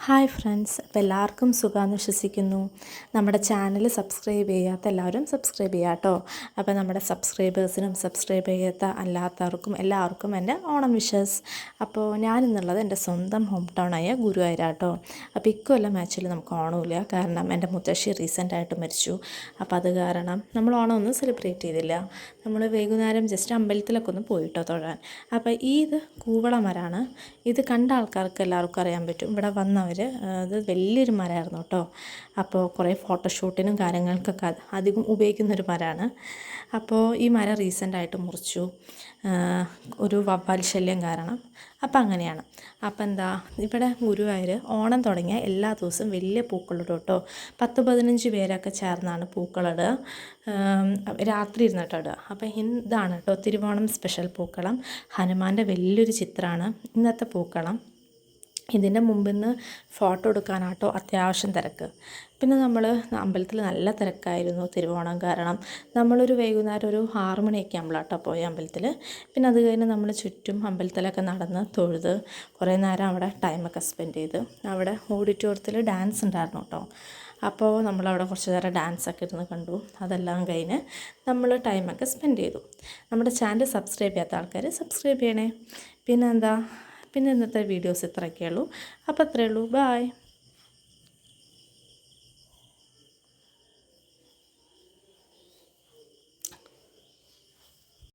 Hi friends, അപ്പോൾ എല്ലാവർക്കും സുഖമാണെന്ന് വിശ്വസിക്കുന്നു. നമ്മുടെ ചാനൽ സബ്സ്ക്രൈബ് ചെയ്യാത്ത എല്ലാവരും സബ്സ്ക്രൈബ് ചെയ്യുക കേട്ടോ. അപ്പോൾ നമ്മുടെ സബ്സ്ക്രൈബേഴ്സിനും സബ്സ്ക്രൈബ് ചെയ്യാത്ത അല്ലാത്തവർക്കും എല്ലാവർക്കും എൻ്റെ ഓണം വിഷസ്. അപ്പോൾ ഞാനിന്നുള്ളത് എൻ്റെ സ്വന്തം ഹോം ടൗണായ ഗുരുവായൂരാട്ടോ. അപ്പോൾ ഇക്കൊല്ലം ആക്ച്വലി നമുക്ക് ഓണമില്ല, കാരണം എൻ്റെ മുത്തശ്ശി റീസെൻ്റായിട്ട് മരിച്ചു. അപ്പോൾ അത് കാരണം നമ്മൾ ഓണം ഒന്നും സെലിബ്രേറ്റ് ചെയ്തില്ല. നമ്മൾ വൈകുന്നേരം ജസ്റ്റ് അമ്പലത്തിലൊക്കെ ഒന്ന് പോയിട്ടോ തൊഴാൻ. അപ്പോൾ ഇത് കൂവളമരമാണ്. ഇത് കണ്ട ആൾക്കാർക്ക് എല്ലാവർക്കും അറിയാൻ പറ്റും. ഇവിടെ വന്നവർ അത് വലിയൊരു മരമായിരുന്നു കേട്ടോ. അപ്പോൾ കുറേ ഫോട്ടോഷൂട്ടിനും കാര്യങ്ങൾക്കൊക്കെ അധികം ഉപയോഗിക്കുന്നൊരു മരമാണ്. അപ്പോൾ ഈ മരം റീസെൻ്റായിട്ട് മുറിച്ചു, ഒരു വവ്വാൽ ശല്യം കാരണം. അപ്പം അങ്ങനെയാണ്. അപ്പം എന്താ, ഇവിടെ ഗുരുവായൂർ ഓണം തുടങ്ങിയ എല്ലാ ദിവസവും വലിയ പൂക്കളിടും കേട്ടോ. 10-15 പേരൊക്കെ ചേർന്നാണ് പൂക്കളിടുക, രാത്രി ഇരുന്നിട്ട് ഇടുക. അപ്പം ഇതാണ് കേട്ടോ തിരുവോണം സ്പെഷ്യൽ പൂക്കളം. ഹനുമാൻ്റെ വലിയൊരു ചിത്രമാണ് ഇന്നത്തെ പൂക്കളം. ഇതിൻ്റെ മുമ്പിൽ നിന്ന് ഫോട്ടോ എടുക്കാനാട്ടോ അത്യാവശ്യം തിരക്ക്. പിന്നെ നമ്മൾ അമ്പലത്തിൽ നല്ല തിരക്കായിരുന്നു തിരുവോണം കാരണം. നമ്മളൊരു വൈകുന്നേരം ഒരു 6 മണിയൊക്കെ ആകുമ്പോഴാട്ടോ പോയി അമ്പലത്തിൽ. പിന്നെ അത് കഴിഞ്ഞ് നമ്മൾ ചുറ്റും അമ്പലത്തിലൊക്കെ നടന്ന് തൊഴുത് കുറേ നേരം അവിടെ ടൈമൊക്കെ സ്പെൻഡ് ചെയ്ത്. അവിടെ ഓഡിറ്റോറിയത്തിൽ ഡാൻസ് ഉണ്ടായിരുന്നു കേട്ടോ. അപ്പോൾ നമ്മളവിടെ കുറച്ച് നേരം ഡാൻസൊക്കെ ഇരുന്ന് കണ്ടു. അതെല്ലാം കഴിഞ്ഞ് നമ്മൾ ടൈമൊക്കെ സ്പെൻഡ് ചെയ്തു. നമ്മുടെ ചാനൽ സബ്സ്ക്രൈബ് ചെയ്യാത്ത ആൾക്കാർ സബ്സ്ക്രൈബ് ചെയ്യണേ. പിന്നെ ഇന്നത്തെ വീഡിയോസ് ഇത്രയൊക്കെ ഉള്ളൂ. അപ്പോൾ അത്രയേ ഉള്ളൂ. ബായ്.